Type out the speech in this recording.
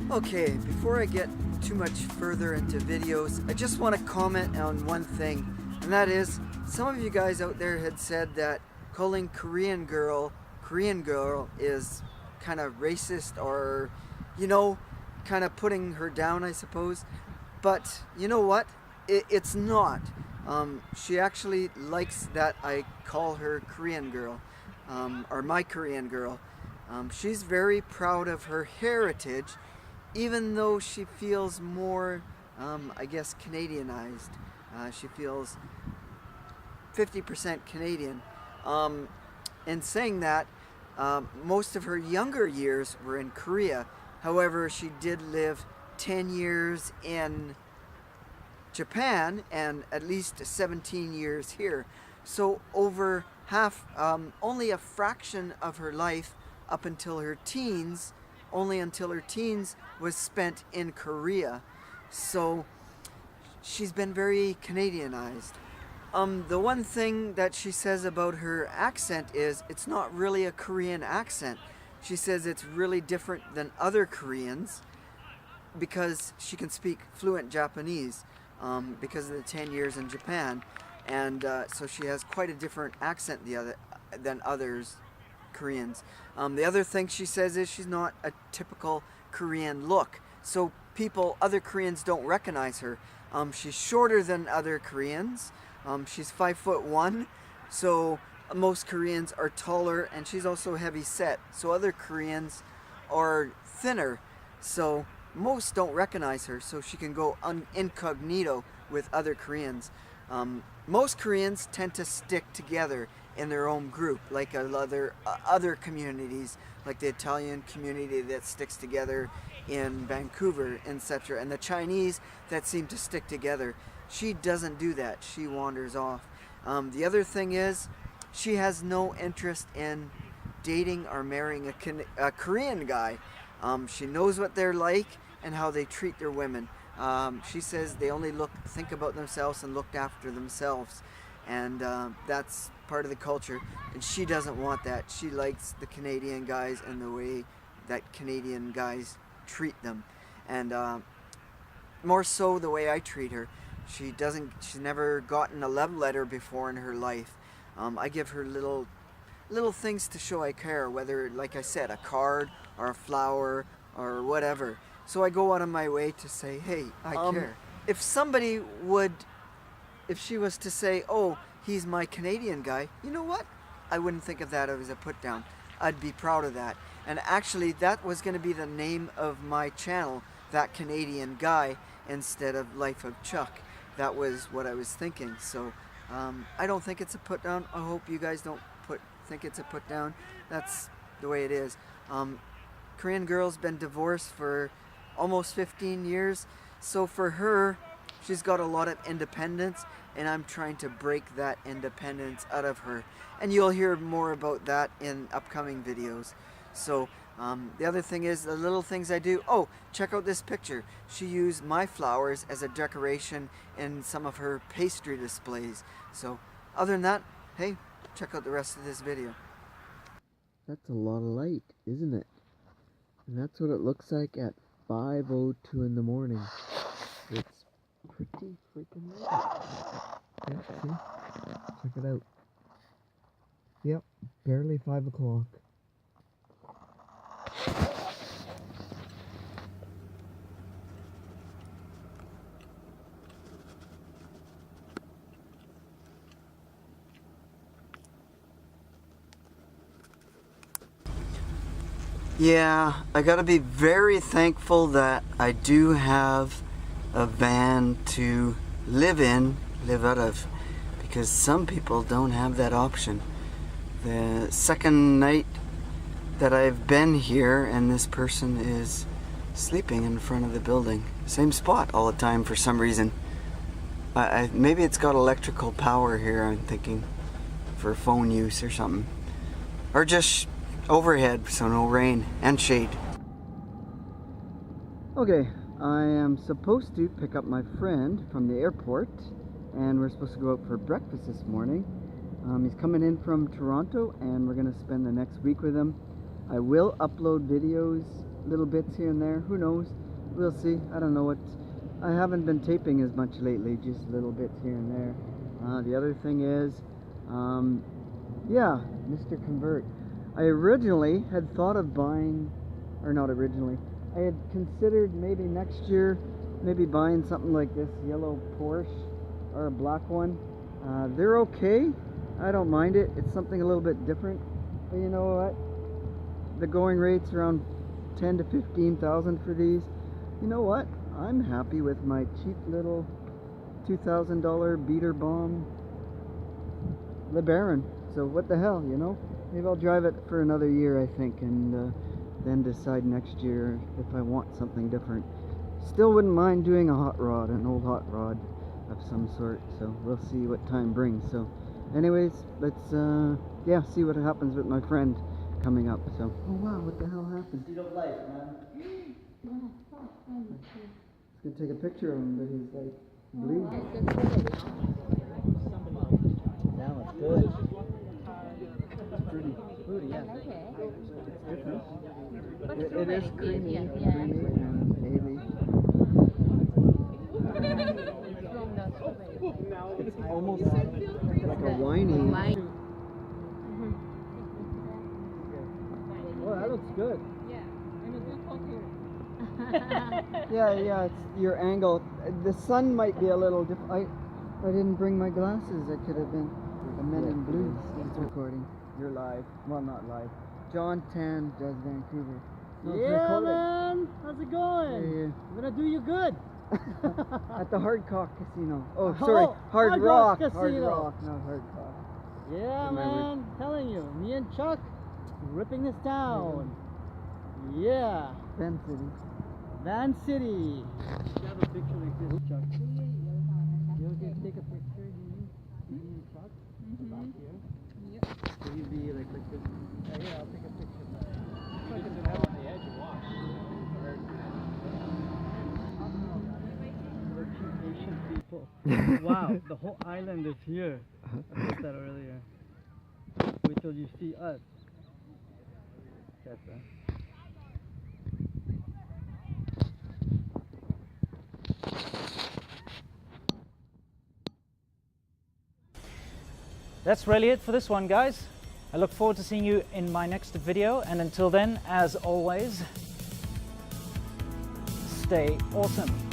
Okay, before I get too much further into videos, I just want to comment on one thing, and that is, some of you guys out there had said that calling Korean girl is kind of racist, or, you know, kind of putting her down, I suppose. But you know what? It's not. She actually likes that I call her Korean girl, or my Korean girl. She's very proud of her heritage, even though she feels more, I guess, Canadianized. She feels 50% Canadian. In saying that, most of her younger years were in Korea. However, she did live 10 years in Japan and at least 17 years here. So over half, only a fraction of her life up until her teens, only until her teens was spent in Korea. So she's been very Canadianized. The one thing that she says about her accent is it's not really a Korean accent. She says it's really different than other Koreans because she can speak fluent Japanese because of the 10 years in Japan. And so she has quite a different accent than others Koreans. The other thing she says is she's not a typical Korean look. So other Koreans don't recognize her. She's shorter than other Koreans. She's 5'1", so most Koreans are taller, and she's also heavy set. So other Koreans are thinner, so most don't recognize her. So she can go incognito with other Koreans. Most Koreans tend to stick together in their own group, like other communities, like the Italian community that sticks together in Vancouver, etc., and the Chinese that seem to stick together. She doesn't do that. She wanders off. The other thing is, she has no interest in dating or marrying a Korean guy. She knows what they're like and how they treat their women. She says they only think about themselves and look after themselves, and that's part of the culture. And she doesn't want that. She likes the Canadian guys and the way that Canadian guys treat them, and more so the way I treat her. She's never gotten a love letter before in her life. I give her little things to show I care, whether, like I said, a card or a flower or whatever. So I go out of my way to say, hey, I care. If she was to say, oh, he's my Canadian guy, you know what? I wouldn't think of that as a put down. I'd be proud of that. And actually, that was going to be the name of my channel, That Canadian Guy, instead of Life of Chuck. That was what I was thinking. So I don't think it's a put down. I hope you guys don't think it's a put down. That's the way it is. Korean girl's been divorced for almost 15 years. So for her, she's got a lot of independence, and I'm trying to break that independence out of her. And you'll hear more about that in upcoming videos. So the other thing is the little things I do. Oh, check out this picture. She used my flowers as a decoration in some of her pastry displays. So other than that, hey, check out the rest of this video. That's a lot of light, isn't it? And that's what it looks like at 5:02 in the morning. It's pretty freaking light. Yeah, see? Check it out. Yep, barely 5 o'clock. Yeah, I gotta be very thankful that I do have a van to live out of, because some people don't have that option. The second night that I've been here, and this person is sleeping in front of the building. Same spot all the time for some reason. Maybe it's got electrical power here, I'm thinking, for phone use or something. Or just overhead, so no rain and shade. Okay, I am supposed to pick up my friend from the airport, and we're supposed to go out for breakfast this morning. He's coming in from Toronto, and we're going to spend the next week with him. I will upload videos little bits here and there. Who knows? We'll see. I don't know what. I haven't been taping as much lately, just little bits here and there. The other thing is, yeah, Mr. Convert. I originally had thought of buying, or not originally, I had considered maybe next year, maybe buying something like this yellow Porsche or a black one. They're okay. I don't mind it. It's something a little bit different. But you know what? The going rate's around 10 to 15,000 for these. You know what? I'm happy with my cheap little $2,000 beater bomb LeBaron. So what the hell, you know? Maybe I'll drive it for another year, I think, and then decide next year if I want something different. Still wouldn't mind doing a hot rod, an old hot rod of some sort. So we'll see what time brings. So anyways, let's yeah, see what happens with my friend coming up. So oh wow, what the hell happened? Speed of life, man. It's gonna take a picture of him, but he's like blue. That looks good. It's pretty fruity, yeah. It's different. It is creamy, creamy and Haley. It's almost like a winey. Oh, that looks good. Yeah, it's your angle. The sun might be a little different. I didn't bring my glasses. I could have been a Men in Blue. It's recording. You're live. Well, not live. John Tan does Vancouver. No, yeah, man. How's it going? Yeah. I'm gonna do you good. At the Hardcock Casino. Oh, sorry. Hard Rock Casino. Hard Rock, not Hardcock. Yeah, man. Telling you, me and Chuck ripping this town. Yeah. Van City. Van City. You have a picture like this, Chuck. You'll get take a picture, me and Chuck, back here. Yep. So you'd be like this. Yeah, I'll take a picture. Chuck is on the edge of wash. We're two patient people. Wow, the whole island is here. I said that earlier. Wait till you see us. That's that. That's really it for this one, guys. I look forward to seeing you in my next video, and until then, as always, stay awesome.